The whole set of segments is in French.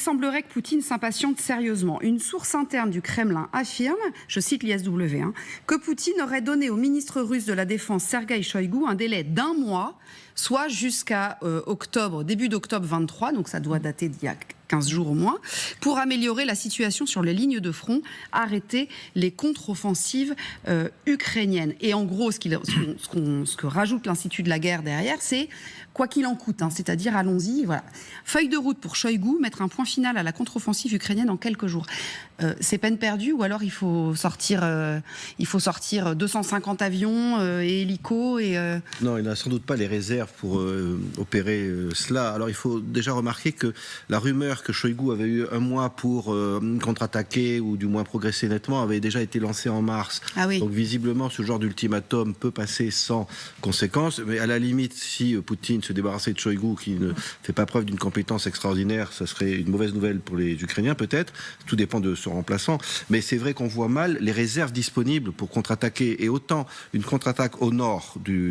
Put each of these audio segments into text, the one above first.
Il semblerait que Poutine s'impatiente sérieusement. Une source interne du Kremlin affirme, je cite l'ISW, que Poutine aurait donné au ministre russe de la Défense Sergueï Shoïgu un délai d'1 mois, soit jusqu'à début d'octobre 23, donc ça doit dater d'il y a 15 jours au moins, pour améliorer la situation sur les lignes de front, arrêter les contre-offensives ukrainiennes. Et en gros, ce que rajoute l'Institut de la guerre derrière, c'est quoi qu'il en coûte, c'est-à-dire allons-y, voilà. Feuille de route pour Shoïgu, mettre un point final à la contre-offensive ukrainienne en quelques jours. C'est peine perdue, ou alors il faut sortir 250 avions et hélicos et... Non, il n'a sans doute pas les réserves pour opérer cela. Alors il faut déjà remarquer que la rumeur que Shoïgu avait eu 1 mois pour contre-attaquer ou du moins progresser nettement avait déjà été lancée en mars. Ah oui. Donc visiblement ce genre d'ultimatum peut passer sans conséquence, mais à la limite si Poutine se débarrassait de Shoïgu qui ne fait pas preuve d'une compétence extraordinaire, ça serait une mauvaise nouvelle pour les Ukrainiens peut-être, tout dépend de son remplaçant, mais c'est vrai qu'on voit mal les réserves disponibles pour contre-attaquer, et autant une contre-attaque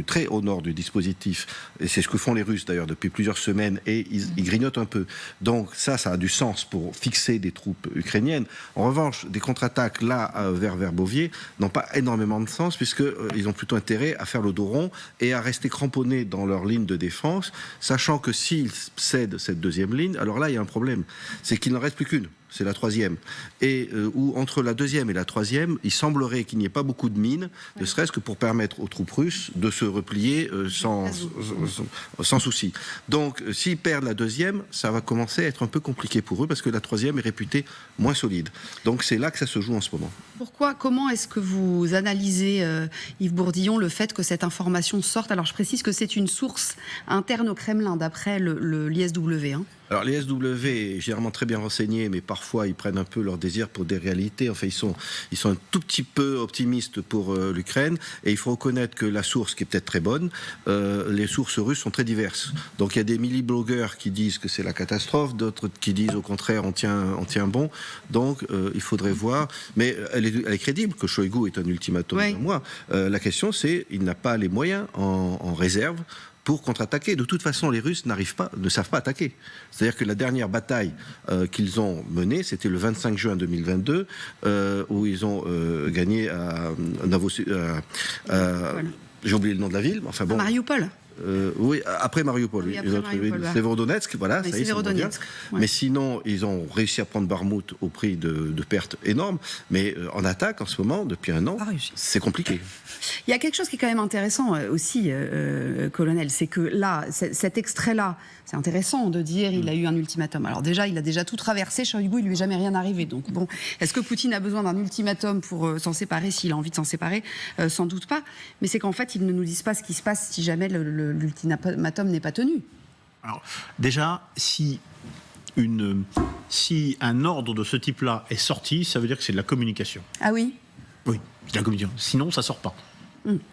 très au nord du dispositif, et c'est ce que font les Russes d'ailleurs depuis plusieurs semaines, et ils grignotent un peu, donc ça a du sens pour fixer des troupes ukrainiennes. En revanche, des contre-attaques là vers Verbovier n'ont pas énormément de sens, puisqu'ils ont plutôt intérêt à faire le dos rond et à rester cramponnés dans leur ligne de défense, sachant que s'ils cèdent cette deuxième ligne, alors là il y a un problème, c'est qu'il n'en reste plus qu'une. C'est la troisième. Et où entre la deuxième et la troisième, il semblerait qu'il n'y ait pas beaucoup de mines, ne serait-ce que pour permettre aux troupes russes de se replier sans souci. Donc, s'ils perdent la deuxième, ça va commencer à être un peu compliqué pour eux, parce que la troisième est réputée moins solide. Donc, c'est là que ça se joue en ce moment. Comment est-ce que vous analysez, Yves Bourdillon, le fait que cette information sorte? Alors, je précise que c'est une source interne au Kremlin, d'après l'ISW. Alors les SW est généralement très bien renseignés, mais parfois ils prennent un peu leur désir pour des réalités. Enfin, ils sont un tout petit peu optimistes pour l'Ukraine, et il faut reconnaître que la source, qui est peut-être très bonne, les sources russes sont très diverses. Donc il y a des milli-blogueurs qui disent que c'est la catastrophe, d'autres qui disent au contraire on tient bon. Donc il faudrait voir, mais elle est crédible que Shoïgu est un ultimatum d'un mois. La question c'est, il n'a pas les moyens en réserve pour contre-attaquer. De toute façon, les Russes ne savent pas attaquer. C'est-à-dire que la dernière bataille qu'ils ont menée, c'était le 25 juin 2022, où ils ont gagné à j'ai oublié le nom de la ville. Enfin bon. Mariupol. Oui, après Mariupol. Oui, après Mariupol, Severodonetsk, voilà, oui, ça y est, Severodonetsk, mais sinon, ils ont réussi à prendre Barmout au prix de pertes énormes. Mais en attaque, en ce moment, depuis 1 an, c'est compliqué. Il y a quelque chose qui est quand même intéressant aussi, colonel, c'est que là, cet extrait-là, c'est intéressant de dire il a eu un ultimatum. Alors déjà, il a déjà tout traversé, Shoïgu, il lui est jamais rien arrivé. Donc bon, est-ce que Poutine a besoin d'un ultimatum pour s'en séparer, s'il a envie de s'en séparer? Sans doute pas. Mais c'est qu'en fait, ils ne nous disent pas ce qui se passe si jamais l'ultimatum n'est pas tenu. Alors déjà, si un ordre de ce type-là est sorti, ça veut dire que c'est de la communication. Ah oui? Oui, c'est de la communication. Sinon, ça sort pas.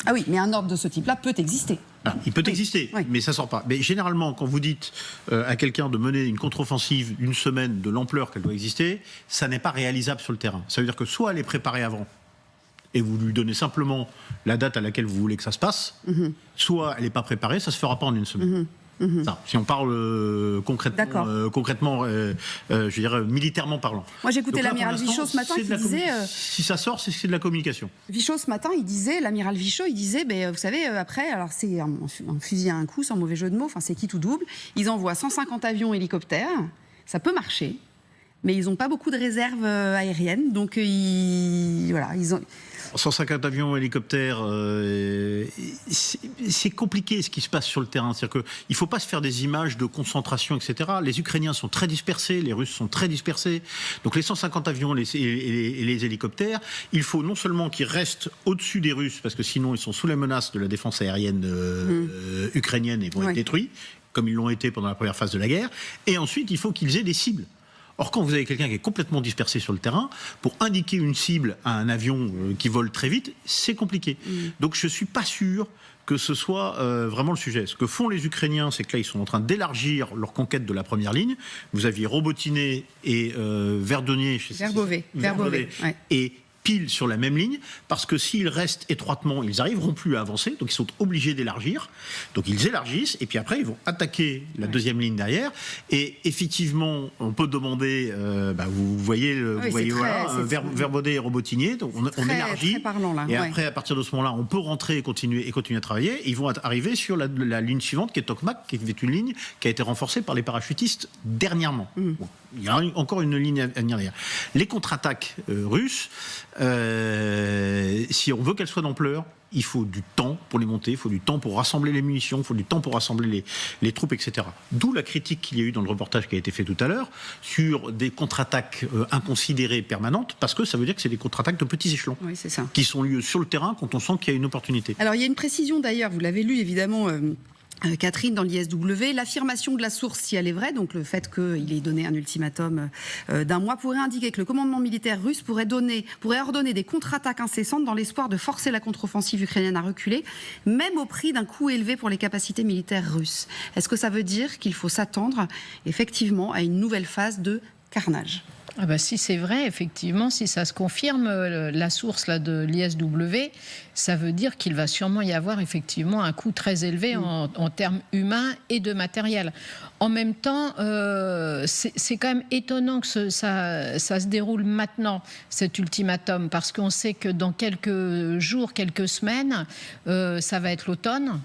Ah oui, mais un ordre de ce type-là peut exister. Alors, il peut exister, mais ça sort pas. Mais généralement, quand vous dites à quelqu'un de mener une contre-offensive d'une semaine de l'ampleur qu'elle doit exister, ça n'est pas réalisable sur le terrain. Ça veut dire que soit elle est préparée avant, et vous lui donnez simplement la date à laquelle vous voulez que ça se passe, soit elle n'est pas préparée, ça ne se fera pas en 1 semaine. Ça, si on parle concrètement, je dirais militairement parlant. Moi j'écoutais l'amiral Vichot ce matin qui disait... Si ça sort, c'est de la communication. Vichot ce matin, l'amiral Vichot, il disait, vous savez, après, alors c'est un fusil à un coup, sans mauvais jeu de mots, enfin c'est qui tout double, ils envoient 150 avions hélicoptères, ça peut marcher, mais ils n'ont pas beaucoup de réserves aériennes, donc ils ont... 150 avions, hélicoptères, c'est compliqué ce qui se passe sur le terrain. C'est-à-dire qu'il ne faut pas se faire des images de concentration, etc. Les Ukrainiens sont très dispersés, les Russes sont très dispersés. Donc les 150 avions et les hélicoptères, il faut non seulement qu'ils restent au-dessus des Russes, parce que sinon ils sont sous la menace de la défense aérienne ukrainienne et vont être détruits, comme ils l'ont été pendant la première phase de la guerre, et ensuite il faut qu'ils aient des cibles. Or, quand vous avez quelqu'un qui est complètement dispersé sur le terrain, pour indiquer une cible à un avion qui vole très vite, c'est compliqué. Donc je ne suis pas sûr que ce soit vraiment le sujet. Ce que font les Ukrainiens, c'est que là, ils sont en train d'élargir leur conquête de la première ligne. Vous aviez Robotiné et Verdonnier. Verbové. Et pile sur la même ligne, parce que s'ils restent étroitement, ils n'arriveront plus à avancer, donc ils sont obligés d'élargir. Donc ils élargissent, et puis après, ils vont attaquer la deuxième ligne derrière. Et effectivement, on peut demander, vous voyez, Verbaudet et Robotinier, donc on élargit, très parlant, là. et après, à partir de ce moment-là, on peut rentrer et continuer à travailler. Et ils vont arriver sur la ligne suivante, qui est Tokmak, qui est une ligne qui a été renforcée par les parachutistes dernièrement. Bon, il y a encore une ligne à venir derrière. Les contre-attaques russes, si on veut qu'elles soient d'ampleur, il faut du temps pour les monter, il faut du temps pour rassembler les munitions, il faut du temps pour rassembler les troupes, etc. D'où la critique qu'il y a eu dans le reportage qui a été fait tout à l'heure sur des contre-attaques inconsidérées permanentes, parce que ça veut dire que c'est des contre-attaques de petits échelons, oui, c'est ça, qui sont lieux sur le terrain quand on sent qu'il y a une opportunité. Alors il y a une précision d'ailleurs, vous l'avez lu évidemment, Catherine, dans l'ISW, l'affirmation de la source, si elle est vraie, donc le fait qu'il ait donné un ultimatum d'1 mois, pourrait indiquer que le commandement militaire russe pourrait ordonner des contre-attaques incessantes dans l'espoir de forcer la contre-offensive ukrainienne à reculer, même au prix d'un coût élevé pour les capacités militaires russes. Est-ce que ça veut dire qu'il faut s'attendre effectivement à une nouvelle phase de carnage ? Si c'est vrai, effectivement, si ça se confirme, la source là, de l'ISW, ça veut dire qu'il va sûrement y avoir effectivement un coût très élevé en termes humains et de matériel. En même temps, c'est quand même étonnant que ça se déroule maintenant, cet ultimatum, parce qu'on sait que dans quelques jours, quelques semaines, ça va être l'automne.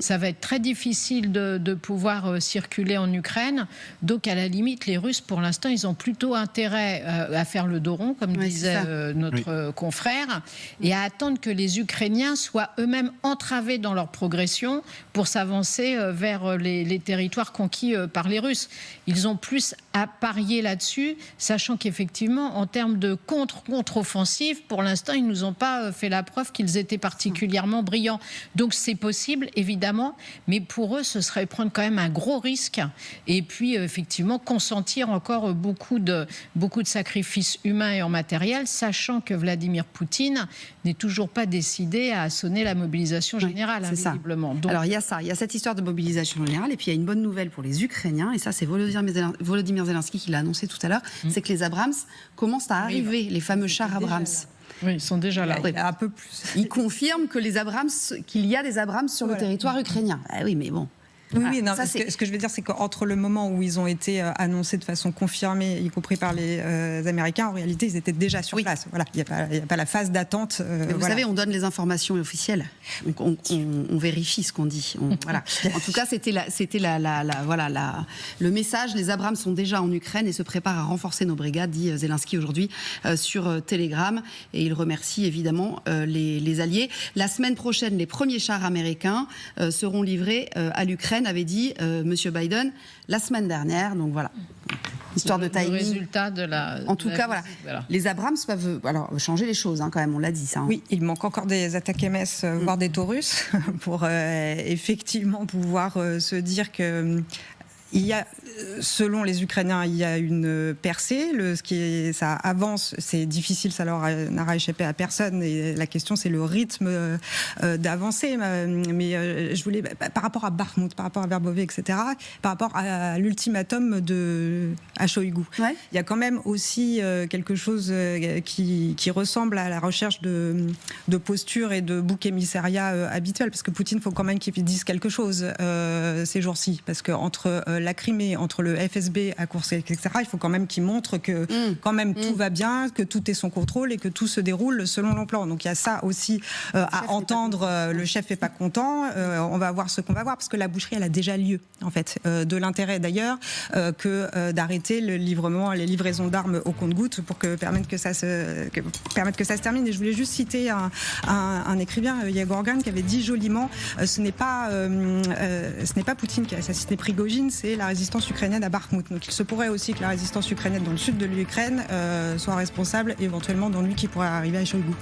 Ça va être très difficile de pouvoir circuler en Ukraine. Donc, à la limite, les Russes, pour l'instant, ils ont plutôt intérêt à faire le dos rond, comme disait notre confrère, et à attendre que les Ukrainiens soient eux-mêmes entravés dans leur progression pour s'avancer vers les territoires conquis par les Russes. Ils ont plus à parier là-dessus, sachant qu'effectivement, en termes de contre-offensive, pour l'instant, ils ne nous ont pas fait la preuve qu'ils étaient particulièrement brillants. Donc, c'est possible, évidemment, mais pour eux, ce serait prendre quand même un gros risque et puis effectivement consentir encore beaucoup de sacrifices humains et en matériel, sachant que Vladimir Poutine n'est toujours pas décidé à sonner la mobilisation générale, visiblement. Donc, alors il y a cette histoire de mobilisation générale, et puis il y a une bonne nouvelle pour les Ukrainiens, et ça c'est Volodymyr Zelensky qui l'a annoncé tout à l'heure, c'est que les Abrams commencent à arriver, les fameux chars Abrams. Oui, ils sont déjà là. Un peu plus. Il confirme que qu'il y a des Abrams sur le territoire ukrainien. Ah oui, mais bon. Oui, non, ce que je veux dire, c'est qu'entre le moment où ils ont été annoncés de façon confirmée, y compris par les Américains, en réalité, ils étaient déjà sur place. Voilà, il n'y a pas la phase d'attente. Vous savez, on donne les informations officielles. Donc on vérifie ce qu'on dit. Voilà. En tout cas, c'était le message. Les Abrams sont déjà en Ukraine et se préparent à renforcer nos brigades, dit Zelensky aujourd'hui sur Telegram. Et il remercie évidemment les alliés. La semaine prochaine, les premiers chars américains seront livrés à l'Ukraine, avait dit Monsieur Biden la semaine dernière. Donc voilà, histoire de timing. Le résultat de la. En tout cas, voilà. Les Abrams peuvent changer les choses, quand même. On l'a dit ça. Oui, il manque encore des attaques MS, voire des Taurus, pour effectivement pouvoir se dire que. Il y a, selon les Ukrainiens, il y a une percée. Ça avance, c'est difficile, ça n'aura échappé à personne. Et la question, c'est le rythme d'avancée. Mais je voulais, par rapport à Bakhmout, par rapport à Verbaudet, etc., par rapport à l'ultimatum à Shoigu, il y a quand même aussi quelque chose qui ressemble à la recherche de posture et de bouc émissariat habituel. Parce que Poutine, il faut quand même qu'il dise quelque chose ces jours-ci. Parce qu'entre la Crimée, entre le FSB à Koursk, etc., il faut quand même qu'il montre que quand même tout va bien, que tout est sous contrôle et que tout se déroule selon le plan. Donc il y a ça aussi à entendre. Le chef n'est pas content. On va voir ce qu'on va voir, parce que la boucherie, elle a déjà lieu, en fait. De l'intérêt d'ailleurs que d'arrêter les livraisons d'armes au compte-gouttes pour permettre que ça se termine. Et je voulais juste citer un écrivain, Yegorgan, qui avait dit joliment ce n'est pas Poutine qui a assassiné Prigojine, c'est la résistance ukrainienne à Bakhmout. Donc il se pourrait aussi que la résistance ukrainienne dans le sud de l'Ukraine soit responsable éventuellement d'ennuis qui pourraient arriver à Shoigu.